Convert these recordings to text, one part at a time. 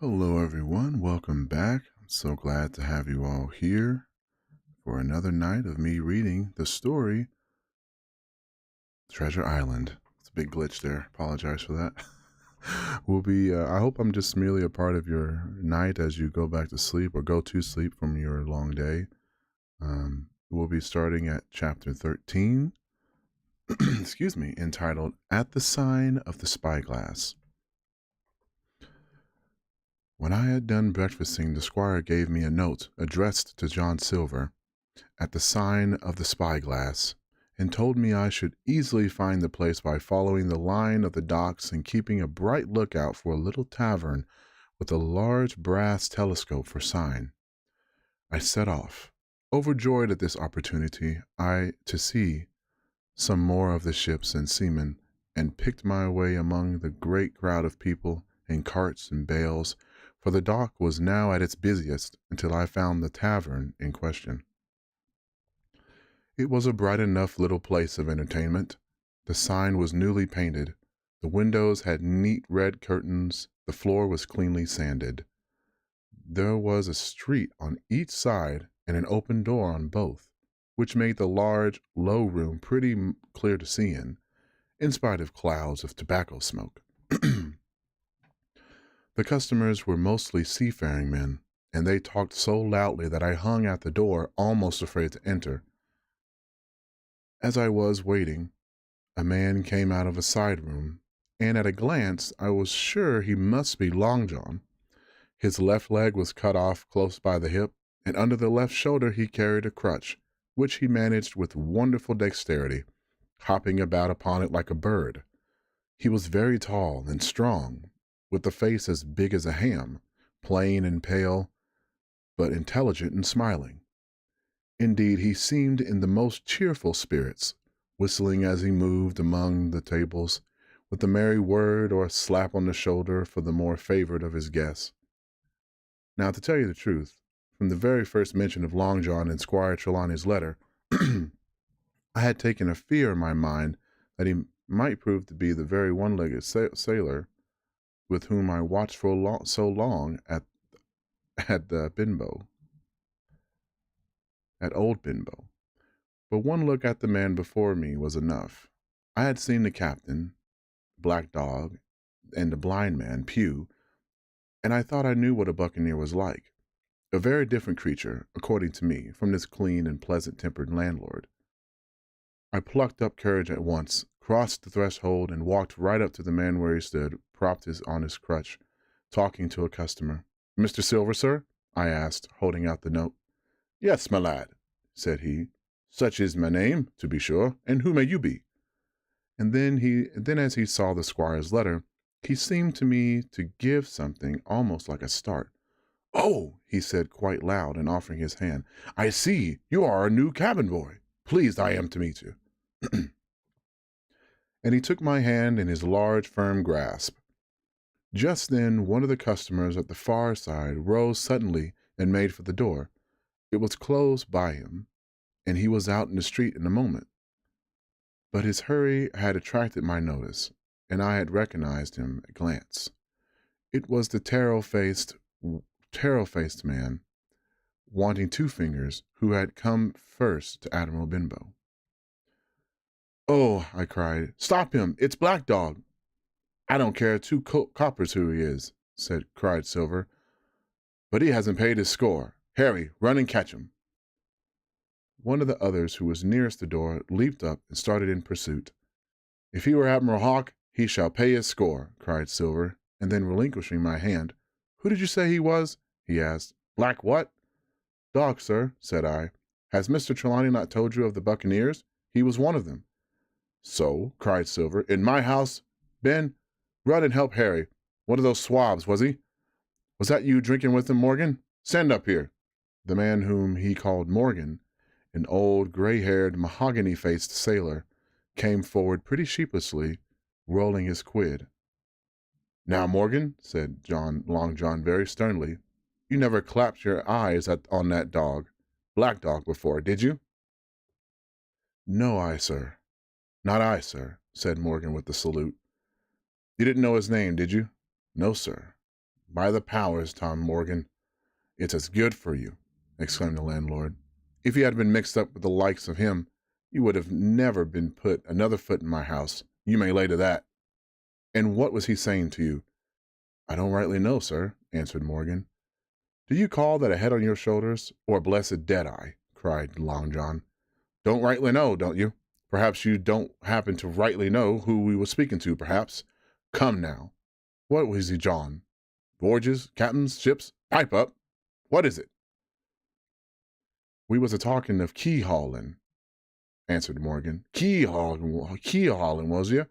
Hello, everyone. Welcome back. I'm so glad to have you all here for another night of me reading the story Treasure Island. It's a big glitch there. Apologize for that. I hope I'm just merely a part of your night as you go back to sleep or go to sleep from your long day. We'll be starting at chapter 13, excuse me, entitled At the Sign of the Spyglass. When I had done breakfasting, the squire gave me a note addressed to John Silver at the sign of the spyglass, and told me I should easily find the place by following the line of the docks and keeping a bright lookout for a little tavern with a large brass telescope for sign. I set off, overjoyed at this opportunity to see some more of the ships and seamen, and picked my way among the great crowd of people in carts and bales, for the dock was now at its busiest until I found the tavern in question. It was a bright enough little place of entertainment. The sign was newly painted. The windows had neat red curtains. The floor was cleanly sanded. There was a street on each side and an open door on both, which made the large, low room pretty clear to see in spite of clouds of tobacco smoke. The customers were mostly seafaring men, and they talked so loudly that I hung at the door, almost afraid to enter. As I was waiting, a man came out of a side room, and at a glance I was sure he must be Long John. His left leg was cut off close by the hip, and under the left shoulder he carried a crutch, which he managed with wonderful dexterity, hopping about upon it like a bird. He was very tall and strong, with a face as big as a ham, plain and pale, but intelligent and smiling. Indeed, he seemed in the most cheerful spirits, whistling as he moved among the tables, with a merry word or a slap on the shoulder for the more favored of his guests. Now, to tell you the truth, from the very first mention of Long John in Squire Trelawney's letter, I had taken a fear in my mind that he might prove to be the very one-legged sailor with whom I watched for so long at the at Old Binbo. But one look at the man before me was enough. I had seen the captain, Black Dog, and the blind man, Pew, and I thought I knew what a buccaneer was like. A very different creature, according to me, from this clean and pleasant-tempered landlord. I plucked up courage at once, crossed the threshold, and walked right up to the man where he stood, propped on his crutch, talking to a customer. "Mr. Silver, sir?" I asked, holding out the note. "Yes, my lad," said he. "Such is my name, to be sure, and who may you be?" And then as he saw the squire's letter, he seemed to me to give something almost like a start. "Oh," he said quite loud and offering his hand, "I see you are a new cabin boy. Pleased I am to meet you." And he took my hand in his large, firm grasp. Just then one of the customers at the far side rose suddenly and made for the door. It was closed by him, and he was out in the street in a moment. But his hurry had attracted my notice, and I had recognized him at a glance. It was the taro-faced man, wanting two fingers, who had come first to Admiral Benbow. "Oh," I cried, "stop him! It's Black Dog!" "I don't care two coppers who he is," cried Silver, "but he hasn't paid his score. Harry, run and catch him." One of the others, who was nearest the door, leaped up and started in pursuit. "If he were Admiral Hawke, he shall pay his score," cried Silver, and then relinquishing my hand, "Who did you say he was?" he asked. "Black what?" "Dog, sir," said I. "Has Mr. Trelawney not told you of the buccaneers? He was one of them." "So," cried Silver, "in my house? Ben, run and help Harry. One of those swabs, was he? Was that you drinking with him, Morgan? Stand up here." The man whom he called Morgan, an old, gray-haired, mahogany-faced sailor, came forward pretty sheepishly, rolling his quid. "Now, Morgan," said Long John very sternly, "you never clapped your eyes on that dog, Black Dog, before, did you?" "No, sir. Not I, sir," said Morgan with a salute. "You didn't know his name, did you?" "No, sir." By the powers, Tom Morgan, it's as good for you, exclaimed the landlord. If you had been mixed up with the likes of him, you would have never been put another foot in my house. You may lay to that. And what was he saying to you? I don't rightly know, sir, answered Morgan. Do you call that a head on your shoulders, or a blessed dead-eye? Cried Long John. Don't rightly know, don't you? Perhaps you don't happen to rightly know who we were speaking to, perhaps. Come now. What was he, John? Voyages, captains, ships? Pipe up. What is it? We was a-talking of key-hauling, answered Morgan. Key-hauling, was you?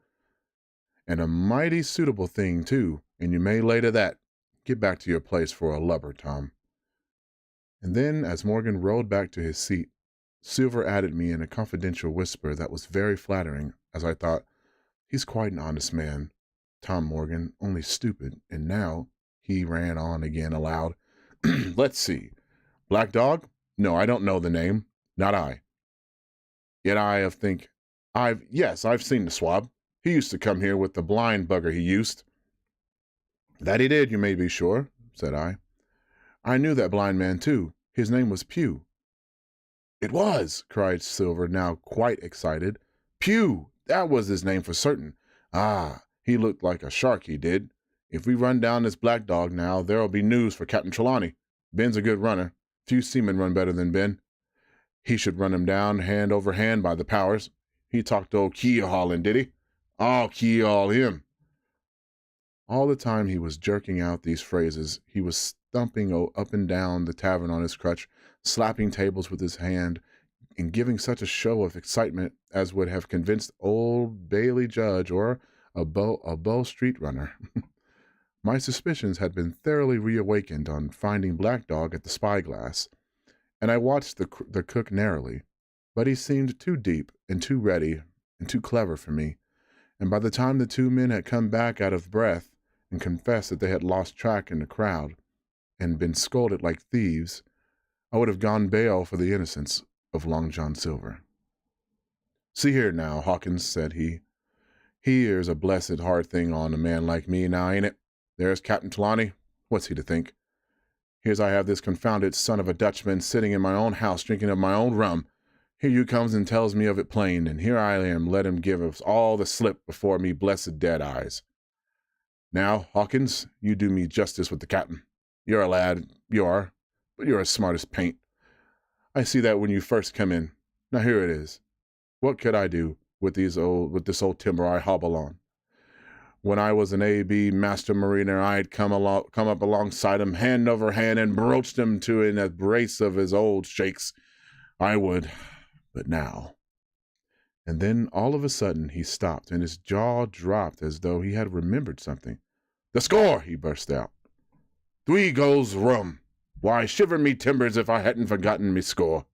And a mighty suitable thing, too, and you may lay to that. Get back to your place for a lubber, Tom. And then, as Morgan rode back to his seat, Silver added me in a confidential whisper that was very flattering, as I thought, he's quite an honest man, Tom Morgan, only stupid. And now, he ran on again aloud, let's see. Black Dog? No, I don't know the name. Not I. Yet I've seen the swab. He used to come here with the blind bugger he used. That he did, you may be sure, said I. I knew that blind man, too. His name was Pew. It was, cried Silver, now quite excited. Pew! That was his name for certain. Ah, he looked like a shark, he did. If we run down this Black Dog now, there'll be news for Captain Trelawney. Ben's a good runner. Few seamen run better than Ben. He should run him down hand over hand by the powers. He talked old keel-hauling, did he? I'll keel him. All the time he was jerking out these phrases, he was stumping up and down the tavern on his crutch, slapping tables with his hand, and giving such a show of excitement as would have convinced old Bailey Judge or a Bow Street runner. My suspicions had been thoroughly reawakened on finding Black Dog at the spyglass, and I watched the cook narrowly, but he seemed too deep and too ready and too clever for me, and by the time the two men had come back out of breath and confessed that they had lost track in the crowd and been scolded like thieves, I would have gone bail for the innocence of Long John Silver. See here now, Hawkins, said he. Here's a blessed hard thing on a man like me now, ain't it? There's Captain Trelawney. What's he to think? Here's I have this confounded son of a Dutchman sitting in my own house drinking of my own rum. Here you comes and tells me of it plain, and here I am let him give us all the slip before me blessed dead eyes. Now, Hawkins, you do me justice with the captain. You're a lad, you are, but you're as smart as paint. I see that when you first come in. Now here it is. What could I do with this old timber I hobble on? When I was an A.B. master mariner, I'd come up alongside him, hand over hand, and broached him to an embrace of his old shakes. I would, but now. And then, all of a sudden, he stopped, and his jaw dropped as though he had remembered something. The score, he burst out. 3 goals rum. Why, shiver me timbers if I hadn't forgotten me score.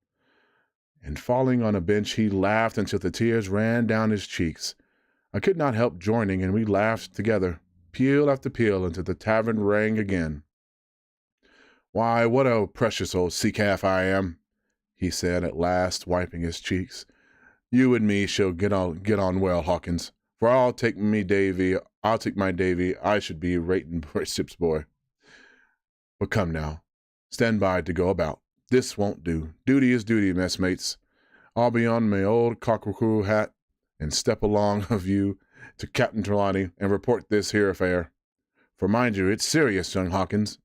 And falling on a bench, he laughed until the tears ran down his cheeks. I could not help joining, and we laughed together, peal after peal, until the tavern rang again. Why, what a precious old sea-calf I am, he said at last, wiping his cheeks. You and me shall get on well, Hawkins, for I'll take my Davy, I should be rating for a ship's boy. But come now, stand by to go about. This won't do. Duty is duty, messmates. I'll be on my old cockcrow hat and step along of you to Captain Trelawney and report this here affair. For mind you, it's serious, young Hawkins,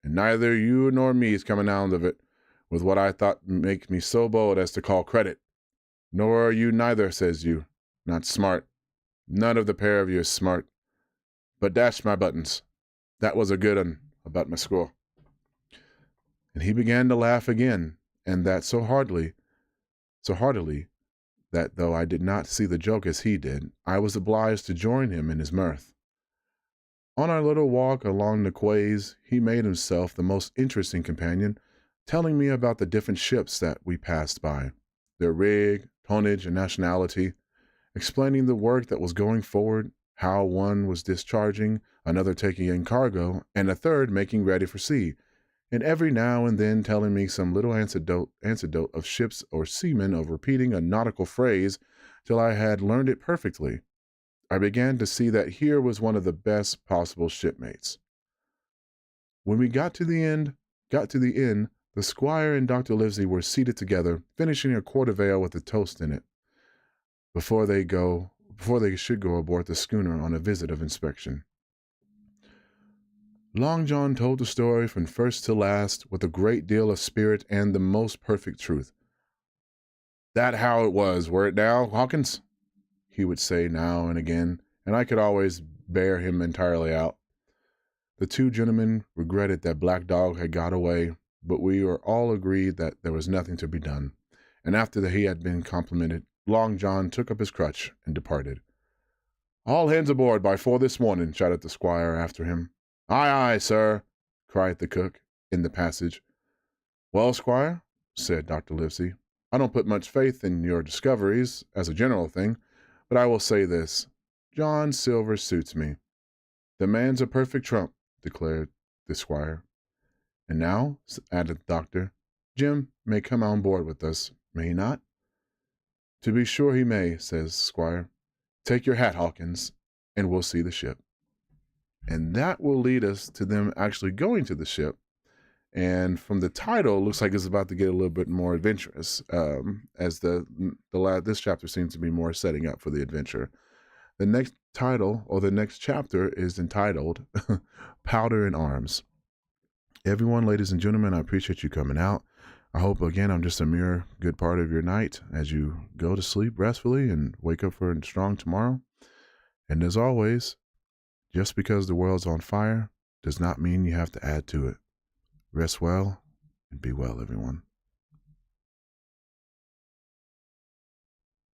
and neither you nor me is coming out of it with what I thought make me so bold as to call credit. Nor are you neither, says you. Not smart. None of the pair of you is smart. But dash my buttons. That was a good un about my score. And he began to laugh again, and that so heartily, that though I did not see the joke as he did, I was obliged to join him in his mirth. On our little walk along the quays, he made himself the most interesting companion, telling me about the different ships that we passed by, their rig, tonnage, and nationality, explaining the work that was going forward, how one was discharging, another taking in cargo, and a third making ready for sea, and every now and then telling me some little anecdote of ships or seamen, or repeating a nautical phrase till I had learned it perfectly. I began to see that here was one of the best possible shipmates. When we got to the inn, the squire and Dr. Livesey were seated together, finishing a quart of ale with a toast in it, before they should go aboard the schooner on a visit of inspection. Long John told the story from first to last with a great deal of spirit and the most perfect truth. "That how it was, were it now, Hawkins?" he would say now and again, and I could always bear him entirely out. The two gentlemen regretted that Black Dog had got away, but we were all agreed that there was nothing to be done, and after he had been complimented, Long John took up his crutch and departed. "All hands aboard by 4 this morning," shouted the squire after him. "Aye, aye, sir," cried the cook in the passage. "Well, squire," said Dr. Livesey, "I don't put much faith in your discoveries, as a general thing, but I will say this. John Silver suits me." "The man's a perfect trump," declared the squire. "And now," added the doctor, "Jim may come on board with us, may he not?" "To be sure he may," says the squire. "Take your hat, Hawkins, and we'll see the ship." And that will lead us to them actually going to the ship. And from the title, it looks like it's about to get a little bit more adventurous, as this chapter seems to be more setting up for the adventure. The next title, or the next chapter, is entitled Powder and Arms. Everyone, ladies and gentlemen, I appreciate you coming out. I hope, again, I'm just a mere good part of your night as you go to sleep restfully and wake up for a strong tomorrow. And as always, just because the world's on fire does not mean you have to add to it. Rest well and be well, everyone.